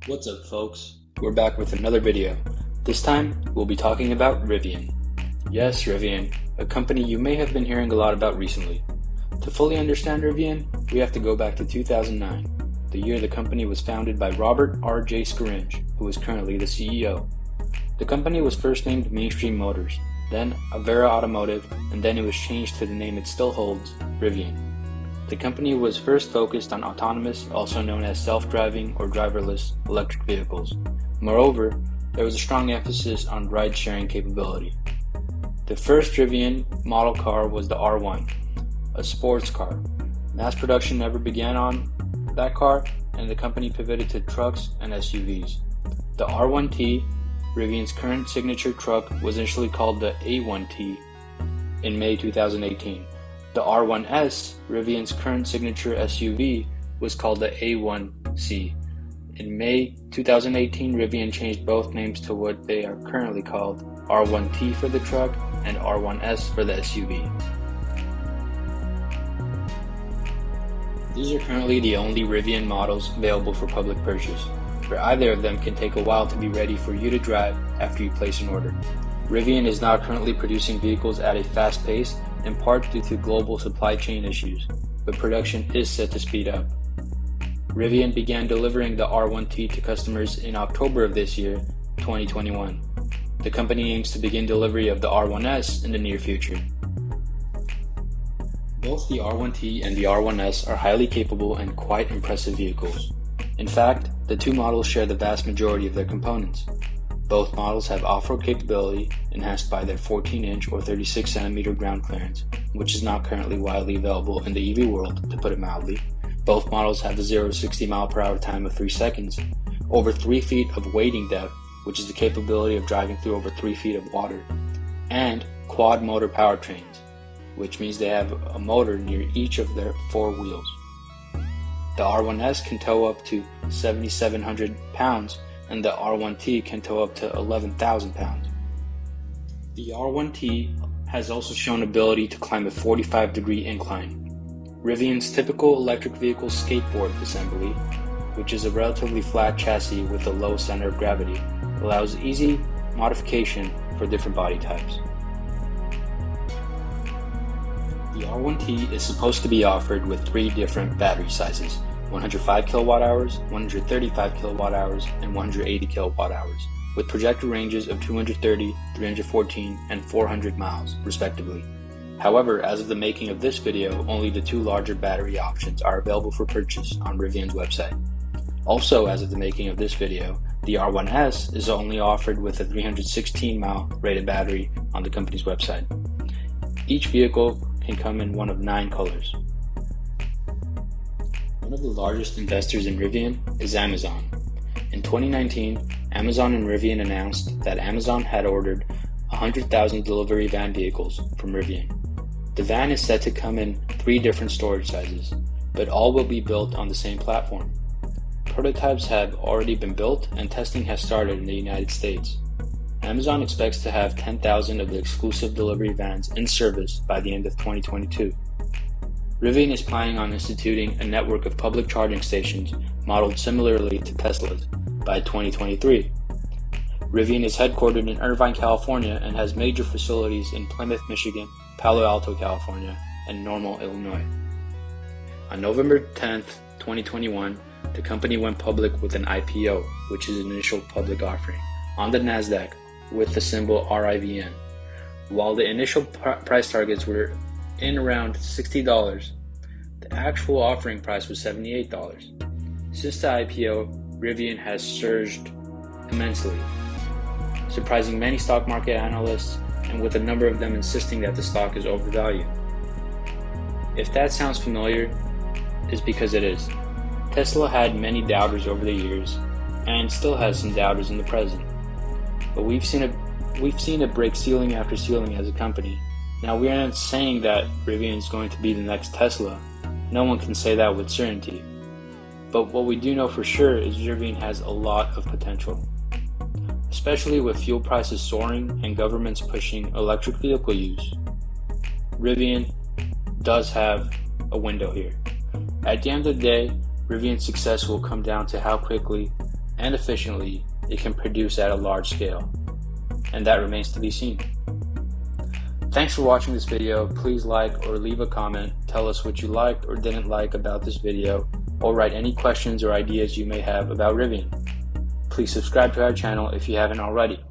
What's up, folks? We're back with another video. This time, we'll be talking about Rivian. Yes, Rivian, a company you may have been hearing a lot about recently. To fully understand Rivian, we have to go back to 2009, the year the company was founded by Robert R.J. Scaringe, who is currently the CEO. The company was first named Mainstream Motors, then Avera Automotive, and then it was changed to the name it still holds, Rivian. The company was first focused on autonomous, also known as self-driving or driverless, electric vehicles. Moreover, there was a strong emphasis on ride-sharing capability. The first Rivian model car was the R1, a sports car. Mass production never began on that car, and the company pivoted to trucks and SUVs. The R1T, Rivian's current signature truck, was initially called the A1T in May 2018. The R1S, Rivian's current signature SUV, was called the A1C. In May 2018, Rivian changed both names to what they are currently called, R1T for the truck and R1S for the SUV. These are currently the only Rivian models available for public purchase, but either of them can take a while to be ready for you to drive after you place an order. Rivian is not currently producing vehicles at a fast pace, in part due to global supply chain issues, but production is set to speed up. Rivian began delivering the R1T to customers in October of this year, 2021. The company aims to begin delivery of the R1S in the near future. Both the R1T and the R1S are highly capable and quite impressive vehicles. In fact, the two models share the vast majority of their components. Both models have off-road capability enhanced by their 14-inch or 36cm ground clearance, which is not currently widely available in the EV world, to put it mildly. Both models have a 0 to 60 mph time of 3 seconds, over 3 feet of wading depth, which is the capability of driving through over 3 feet of water, and quad motor powertrains, which means they have a motor near each of their 4 wheels. The R1S can tow up to 7,700 pounds, and the R1T can tow up to 11,000 pounds. The R1T has also shown ability to climb a 45-degree incline. Rivian's typical electric vehicle skateboard assembly, which is a relatively flat chassis with a low center of gravity, allows easy modification for different body types. The R1T is supposed to be offered with 3 different battery sizes: 105 kWh, 135 kWh, and 180 kWh, with projected ranges of 230, 314, and 400 miles, respectively. However, as of the making of this video, only the 2 larger battery options are available for purchase on Rivian's website. Also, as of the making of this video, the R1S is only offered with a 316-mile rated battery on the company's website. Each vehicle can come in one of 9 colors. One of the largest investors in Rivian is Amazon. In 2019, Amazon and Rivian announced that Amazon had ordered 100,000 delivery van vehicles from Rivian. The van is set to come in 3 different storage sizes, but all will be built on the same platform. Prototypes have already been built and testing has started in the United States. Amazon expects to have 10,000 of the exclusive delivery vans in service by the end of 2022. Rivian is planning on instituting a network of public charging stations modeled similarly to Tesla's by 2023. Rivian is headquartered in Irvine, California, and has major facilities in Plymouth, Michigan, Palo Alto, California, and Normal, Illinois. On November 10, 2021, the company went public with an IPO, which is an initial public offering, on the NASDAQ with the symbol RIVN. While the initial price targets were in around $60, the actual offering price was $78. Since the IPO, Rivian has surged immensely, surprising many stock market analysts, and with a number of them insisting that the stock is overvalued. If that sounds familiar, it's because it is. Tesla had many doubters over the years, and still has some doubters in the present. But we've seen it break ceiling after ceiling as a company. Now, we are not saying that Rivian is going to be the next Tesla. No one can say that with certainty. But what we do know for sure is Rivian has a lot of potential. Especially with fuel prices soaring and governments pushing electric vehicle use. Rivian does have a window here. At the end of the day, Rivian's success will come down to how quickly and efficiently it can produce at a large scale, and that remains to be seen. Thanks for watching this video. Please like or leave a comment, tell us what you liked or didn't like about this video, or write any questions or ideas you may have about Rivian. Please subscribe to our channel if you haven't already.